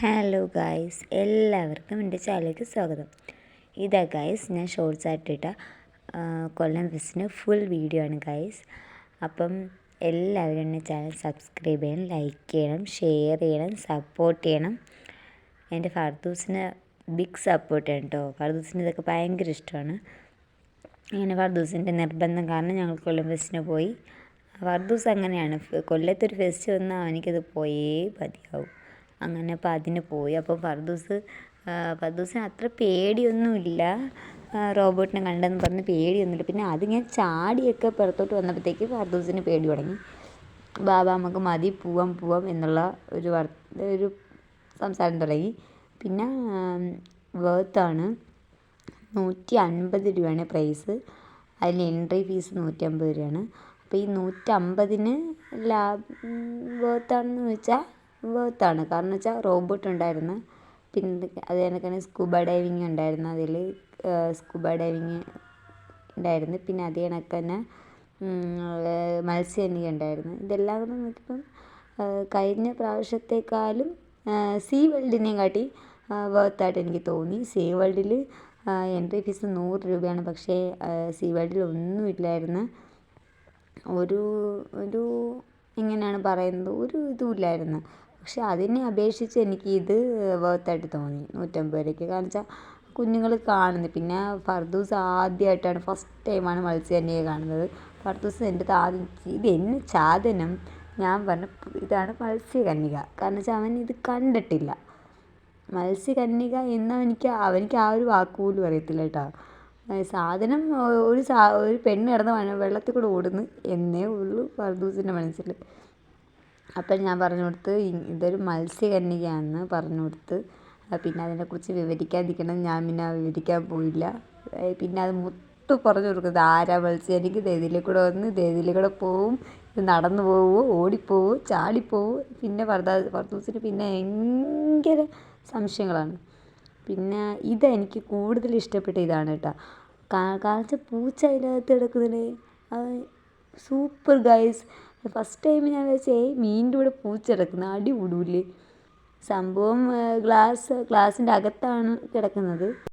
Hello guys, എല്ലാവർക്കും എൻ്റെ ചാനലിലേക്ക് സ്വാഗതം. ഇതാ ഗായ്സ്, ഞാൻ ഷോർട്സ് ആയിട്ടിട്ട കൊല്ലം ഫെസ്റ്റിന് ഫുൾ വീഡിയോ ആണ് ഗായ്സ്. അപ്പം എല്ലാവരും എൻ്റെ ചാനൽ സബ്സ്ക്രൈബ് ചെയ്യണം, ലൈക്ക് ചെയ്യണം, ഷെയർ ചെയ്യണം, സപ്പോർട്ട് ചെയ്യണം. എൻ്റെ ഫർദൂസിന് ബിഗ് സപ്പോർട്ട് ആണ് കേട്ടോ. ഫർദൂസിന് ഇതൊക്കെ ഭയങ്കര ഇഷ്ടമാണ്. അങ്ങനെ ഫർദൂസിൻ്റെ നിർബന്ധം കാരണം ഞങ്ങൾ കൊല്ലം ഫെസ്റ്റിന് പോയി. ഫർദൂസ് അങ്ങനെയാണ്, കൊല്ലത്തൊരു ഫെസ്റ്റ് വന്നാൽ അവനിക്കത് പോയേ മതിയാവും. അങ്ങനെ അപ്പോൾ അതിന് പോയി. അപ്പോൾ ഫർദൂസിന് അത്ര പേടിയൊന്നുമില്ല. റോബോട്ടിനെ കണ്ടെന്ന് പറഞ്ഞ് പേടിയൊന്നുമില്ല. പിന്നെ അതിങ്ങനെ ചാടിയൊക്കെ പുറത്തോട്ട് വന്നപ്പോഴത്തേക്ക് ഫർദൂസിന് പേടി തുടങ്ങി. ബാബ നമുക്ക് മതി, പോവാം എന്നുള്ള ഒരു സംസാരം തുടങ്ങി. പിന്നെ വേർത്താണ്, 150 രൂപയാണ് പ്രൈസ്. അതിൽ എൻട്രി ഫീസ് 150 രൂപയാണ്. അപ്പോൾ ഈ 150-ന് വേർത്താണെന്ന് വെച്ചാൽ വേർത്താണ്. കാരണം വെച്ചാൽ റോബോട്ട് ഉണ്ടായിരുന്നു. പിന്നെ അത് കണക്കാണ് സ്കൂബ ഡൈവിങ് ഉണ്ടായിരുന്നു. അതിൽ സ്കൂബ ഡൈവിങ് ഉണ്ടായിരുന്നു. പിന്നെ അതേ കണക്ക് തന്നെ മത്സ്യബന്ധനം ഉണ്ടായിരുന്നു. ഇതെല്ലാം കൂടെ നോക്കിയപ്പം കഴിഞ്ഞ പ്രാവശ്യത്തെക്കാളും സീ വേൾഡിനെയും കാട്ടി വേർത്തായിട്ട് എനിക്ക് തോന്നി. സീ വേൾഡിൽ എൻട്രി ഫീസ് 100 രൂപയാണ്. പക്ഷേ സീ വേൾഡിൽ ഒന്നുമില്ലായിരുന്നു. ഒരു എങ്ങനെയാണ് പറയുന്നത്, ഒരു ഇതുമില്ലായിരുന്നു. പക്ഷെ അതിനെ അപേക്ഷിച്ച് എനിക്ക് ഇത് വേർത്തായിട്ട് തോന്നി 150 രൂപയ്ക്ക്. കാരണം വെച്ചാൽ കുഞ്ഞുങ്ങൾ കാണുന്നത്. പിന്നെ ഫർദൂസ് ആദ്യമായിട്ടാണ്, ഫസ്റ്റ് ടൈമാണ് മത്സ്യകന്യകയെ കാണുന്നത്. ഫർദൂസ് എൻ്റെ ആദ്യം ഇത് എന്നെ സാധനം, ഞാൻ പറഞ്ഞ ഇതാണ് മത്സ്യകന്യക. കാരണം വെച്ചാൽ അവൻ ഇത് കണ്ടിട്ടില്ല. മത്സ്യകന്യക എന്ന് അവനിക്ക് ആ ഒരു വാക്ക് പോലും അറിയത്തില്ല കേട്ടോ. സാധനം ഒരു പെണ്ണ് കിടന്ന് വെള്ളത്തിൽ കൂടെ ഓടുന്നു എന്നേ ഉള്ളൂ ഫർദൂസിൻ്റെ മനസ്സിൽ. അപ്പം ഞാൻ പറഞ്ഞു കൊടുത്ത് ഇതൊരു മത്സ്യകന്യകയാണെന്ന് പറഞ്ഞു കൊടുത്ത്. പിന്നെ അതിനെക്കുറിച്ച് വിവരിക്കാതിരിക്കണം, ഞാൻ പിന്നെ വിവരിക്കാൻ പോയില്ല. പിന്നെ അത് പറഞ്ഞു കൊടുക്കുന്നത് ആരാ മത്സ്യകന്യക, ഇതിലെ കൂടെ വന്ന് ഇതിലെ കൂടെ പോവും, ഇത് നടന്നു പോവുമോ, ഓടിപ്പോവോ, ചാടിപ്പോവോ. പിന്നെ ഫർദൂസിന് പിന്നെ ഭയങ്കര സംശയങ്ങളാണ്. പിന്നെ ഇതെനിക്ക് കൂടുതൽ ഇഷ്ടപ്പെട്ട ഇതാണ് കേട്ടോ. കാരണം പൂച്ച അതിനകത്ത് കിടക്കുന്നതിന് സൂപ്പർ ഗൈസ്. ഫസ്റ്റ് ടൈം ഞാൻ വെച്ചേ മീനിൻ്റെ കൂടെ പൂച്ച കിടക്കുന്നത് അടി കൂടൂലേ. സംഭവം ഗ്ലാസിൻ്റെ അകത്താണ് കിടക്കുന്നത്.